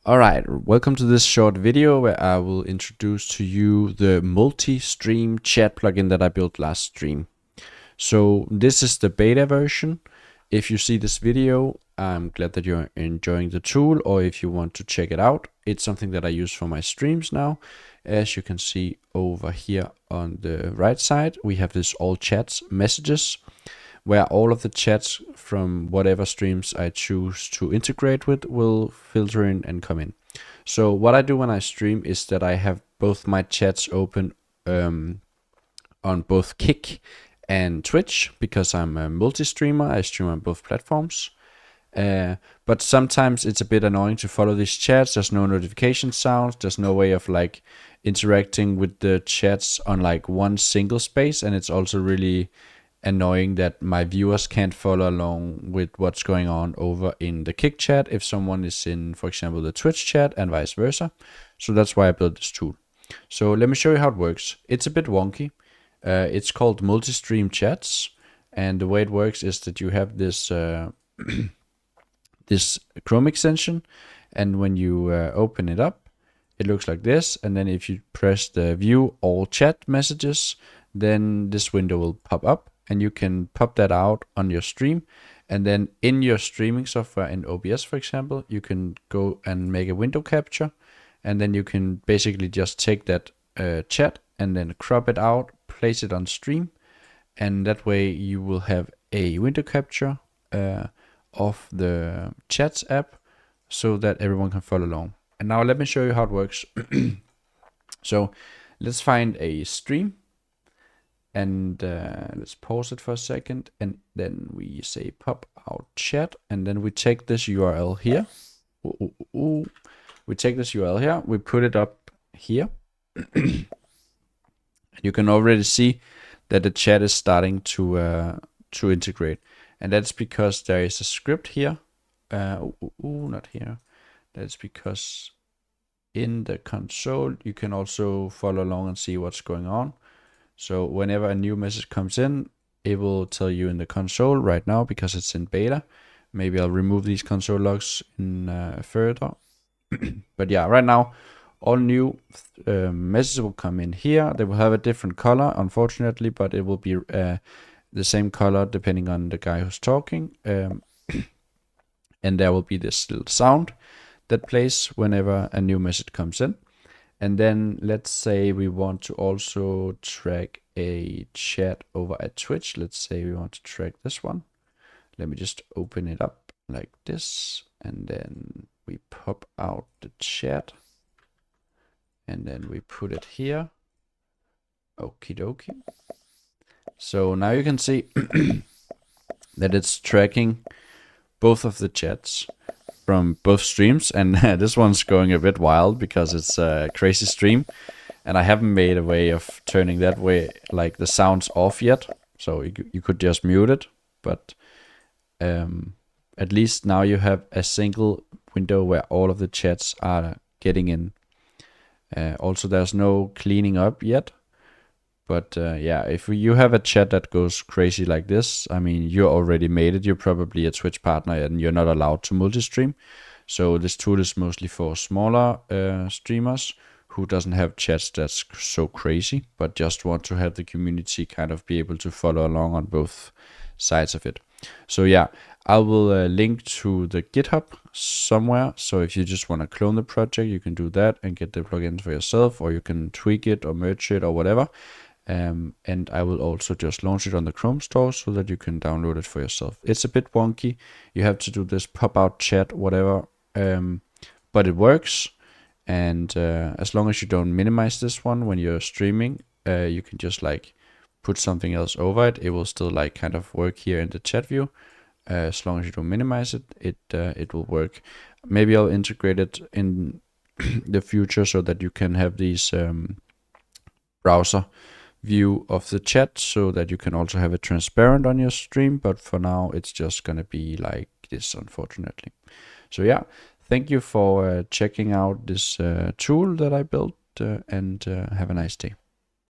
Alright, welcome to this short video where I will introduce to you the MultiStream chat plugin that I built last stream. So this is the beta version. If you see this video, I'm glad that you're enjoying the tool, or if you want to check it out, it's something that I use for my streams now. As you can see over here on the right side, we have this all chats messages, where all of the chats from whatever streams I choose to integrate with will filter in and come in. So what I do when I stream is that I have both my chats open on both Kick and Twitch, because I'm a multi-streamer. I stream on both platforms. But sometimes it's a bit annoying to follow these chats. There's no notification sounds. There's no way of like interacting with the chats on like one single space, and it's also really annoying that my viewers can't follow along with what's going on over in the Kick chat if someone is in, for example, the Twitch chat, and vice versa. So that's why I built this tool. So let me show you how it works. It's a bit wonky. It's called MultiStream chats, and the way it works is that you have this this Chrome extension, and when you open it up, it looks like this. And then if you press the view all chat messages, then this window will pop up, and you can pop that out on your stream. And then in your streaming software, in OBS for example, you can go and make a window capture, and then you can basically just take that chat and then crop it out, place it on stream, and that way you will have a window capture of the chats app so that everyone can follow along. And now let me show you how it works. So let's find a stream, and let's pause it for a second, and then we say pop out chat, and then we take this URL here. We take this URL here, we put it up here. You can already see that the chat is starting to integrate, and that's because there is a script here. Not here. That's because in the console you can also follow along and see what's going on. So whenever a new message comes in, it will tell you in the console right now, because it's in beta. Maybe I'll remove these console logs in further. But yeah, right now all new messages will come in here. They will have a different color, unfortunately, but it will be the same color depending on the guy who's talking. And there will be this little sound that plays whenever a new message comes in. And then let's say we want to also track a chat over at Twitch. Let's say we want to track this one. Let me just open it up like this, and then we pop out the chat, and then we put it here. Okie dokie. So now you can see that it's tracking both of the chats from both streams, and this one's going a bit wild because it's a crazy stream, and I haven't made a way of turning that way, like the sounds off yet. So you could just mute it, but at least now you have a single window where all of the chats are getting in. Also, there's no cleaning up yet. But yeah, if you have a chat that goes crazy like this, I mean, you already made it. You're probably a Twitch partner and you're not allowed to multi-stream. So this tool is mostly for smaller streamers who doesn't have chats that's so crazy, but just want to have the community kind of be able to follow along on both sides of it. So yeah, I will link to the GitHub somewhere. So if you just want to clone the project, you can do that and get the plugins for yourself, or you can tweak it or merge it or whatever. And I will also just launch it on the Chrome store so that you can download it for yourself. It's a bit wonky. You have to do this pop-out chat, whatever, but it works. And as long as you don't minimize this one when you're streaming, you can just like put something else over it. It will still like kind of work here in the chat view. As long as you don't minimize it, it will work. Maybe I'll integrate it in the future so that you can have these browser view of the chat, so that you can also have it transparent on your stream. But for now it's just gonna be like this, unfortunately. So yeah, thank you for checking out this tool that I built, and have a nice day.